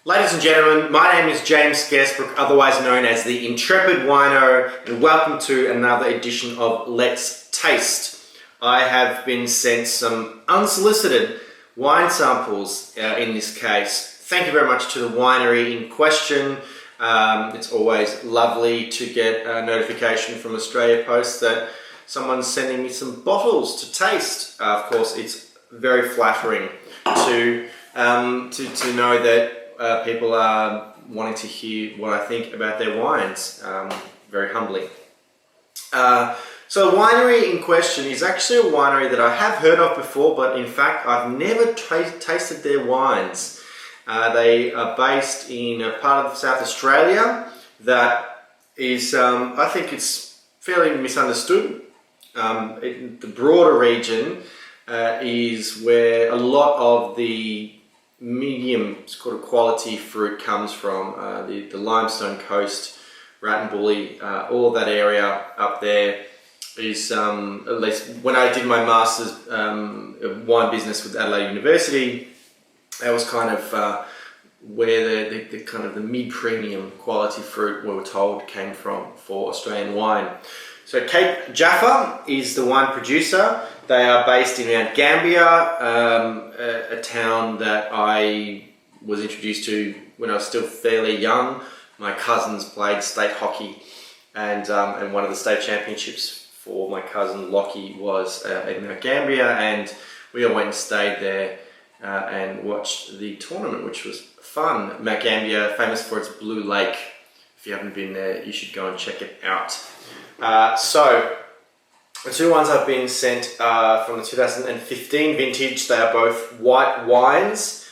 Ladies and gentlemen, my name is James Scaresbrook, otherwise known as the Intrepid Wino, and welcome to another edition of Let's Taste. I have been sent some unsolicited wine samples in this case. Thank you very much to the winery in question. It's always lovely to get a notification from Australia Post that someone's sending me some bottles to taste. Of course, it's very flattering to know that people are wanting to hear what I think about their wines, very humbly. So the winery in question is actually a winery that I have heard of before, but in fact I've never tasted their wines. They are based in a part of South Australia that is, I think it's fairly misunderstood. The broader region is where a lot of the medium sort of quality fruit comes from. The Limestone Coast, Rattenbully, all of that area up there is, at least when I did my Masters of Wine Business with Adelaide University, that was kind of where the kind of the mid-premium quality fruit we were told came from for Australian wine. So Cape Jaffa is the wine producer. They are based in Mount Gambier, a town that I was introduced to when I was still fairly young. My cousins played state hockey, and one of the state championships for my cousin Lockie was in Mount Gambier, and we all went and stayed there and watched the tournament, which was fun. Mount Gambier, famous for its blue lake. If you haven't been there, you should go and check it out. So the two wines I've been sent from the 2015 vintage. They are both white wines,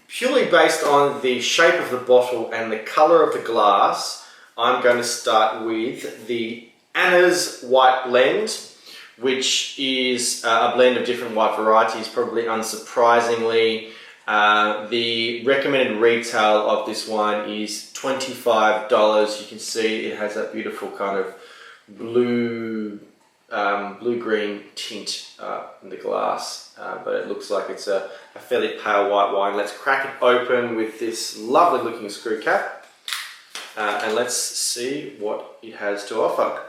purely based on the shape of the bottle and the colour of the glass. I'm going to start with the Anna's White Blend, which is a blend of different white varieties, probably unsurprisingly. The recommended retail of this wine is $25. You can see it has that beautiful kind of blue-green tint in the glass, but it looks like it's a fairly pale white wine. Let's crack it open with this lovely looking screw cap, and let's see what it has to offer.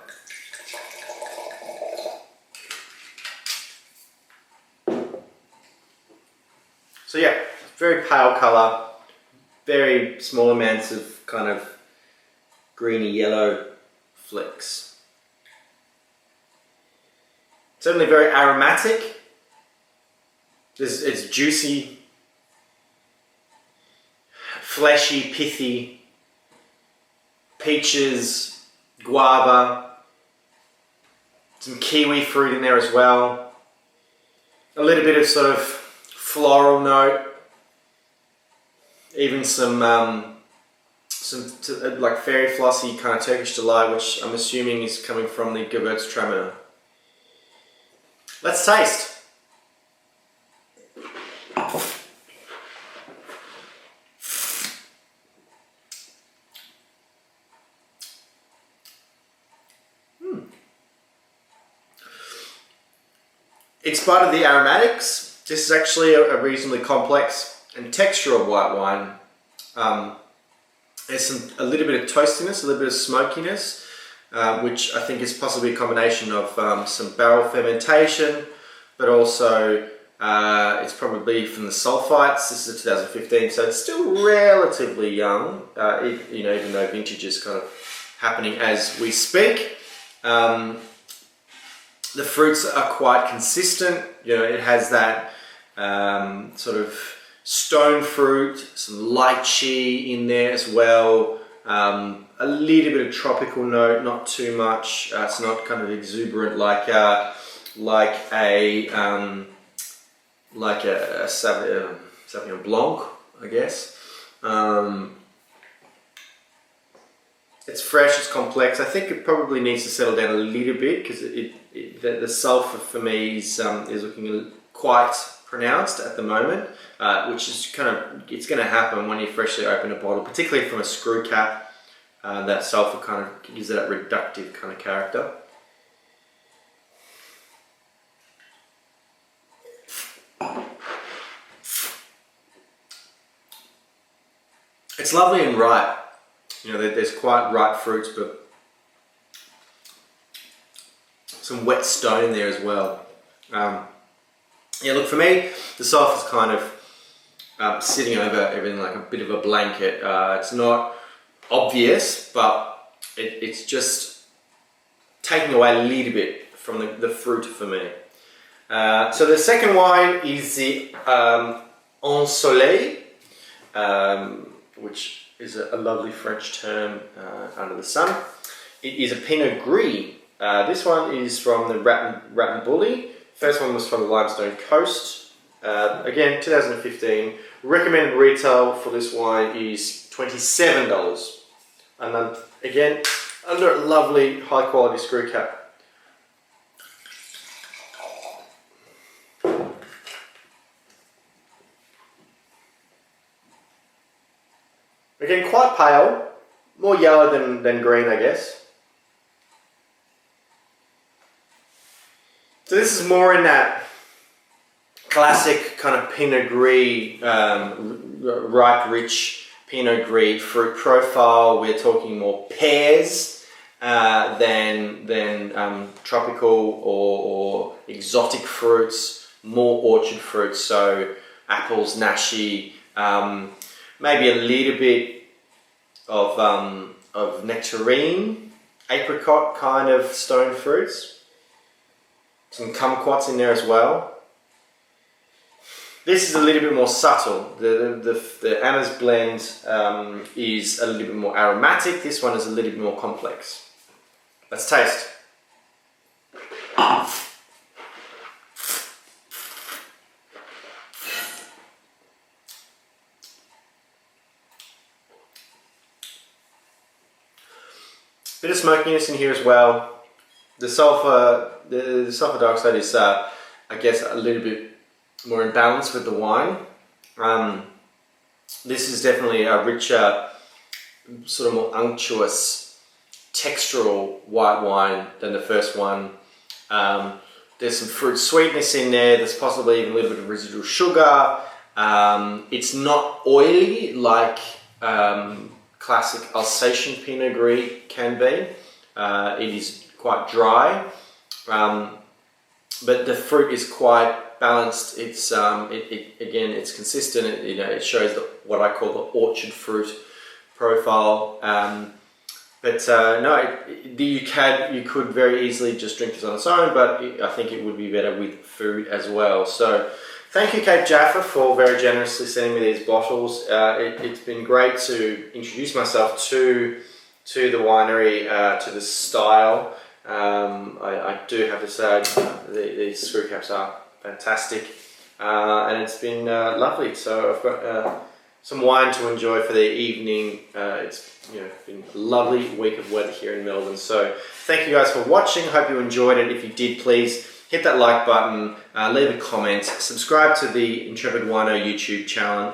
So yeah, very pale colour, very small amounts of kind of greeny yellow flecks. Certainly very aromatic. It's juicy, fleshy, pithy, peaches, guava, some kiwi fruit in there as well. A little bit of sort of floral note, even some like fairy flossy kind of Turkish delight, which I'm assuming is coming from the Gewürztraminer. Let's taste. In spite of the aromatics, this is actually a reasonably complex and textural white wine. There's a little bit of toastiness, a little bit of smokiness, which I think is possibly a combination of some barrel fermentation, but also it's probably from the sulfites. This is a 2015, so it's still relatively young, even though vintage is kind of happening as we speak. The fruits are quite consistent. It has that sort of stone fruit, some lychee in there as well. A little bit of tropical note, not too much. It's not kind of exuberant like a Sauvignon Blanc, I guess. It's fresh, it's complex. I think it probably needs to settle down a little bit because the sulfur for me is looking quite pronounced at the moment, which is it's going to happen when you freshly open a bottle, particularly from a screw cap. That sulfur kind of gives it that reductive kind of character. It's lovely and ripe. You know, there's quite ripe fruits, but some wet stone in there as well. Yeah, look, for me, the sulphur's kind of sitting over everything like a bit of a blanket. It's not obvious, but it's just taking away a little bit from the fruit for me. So the second wine is the Soleil, which is a lovely French term under the sun. It is a Pinot Gris. This one is from the Rat and Bully. First one was from the Limestone Coast. Again, 2015. Recommended retail for this wine is $27. And then again, under a lovely high quality screw cap. Again, quite pale, more yellow than green, I guess. So this is more in that classic kind of Pinot Gris, ripe, rich Pinot Gris fruit profile. We're talking more pears than tropical or exotic fruits, more orchard fruits, so apples, nashi, maybe a little bit of nectarine, apricot kind of stone fruits. Some kumquats in there as well. This is a little bit more subtle. The Anna's blend is a little bit more aromatic. This one is a little bit more complex. Let's taste. Bit of smokiness in here as well. The sulfur dioxide is, I guess, a little bit more in balance with the wine. This is definitely a richer, sort of more unctuous, textural white wine than the first one. There's some fruit sweetness in there. There's possibly even a little bit of residual sugar. It's not oily like classic Alsatian Pinot Gris can be. It is quite dry, but the fruit is quite balanced. It's again, it's consistent. It shows what I call the orchard fruit profile. You could very easily just drink this on its own, but I think it would be better with food as well. So thank you, Cape Jaffa, for very generously sending me these bottles. It's been great to introduce myself to the winery, to the style. I do have to say these screw caps are fantastic, and it's been lovely. So I've got some wine to enjoy for the evening. It's been a lovely week of weather here in Melbourne. So thank you guys for watching. Hope you enjoyed it. If you did, please hit that like button, leave a comment, subscribe to the Intrepid Wino YouTube channel,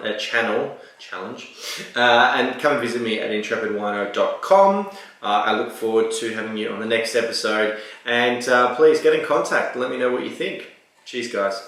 and come and visit me at intrepidwino.com. I look forward to having you on the next episode, and please get in contact. Let me know what you think. Cheers, guys.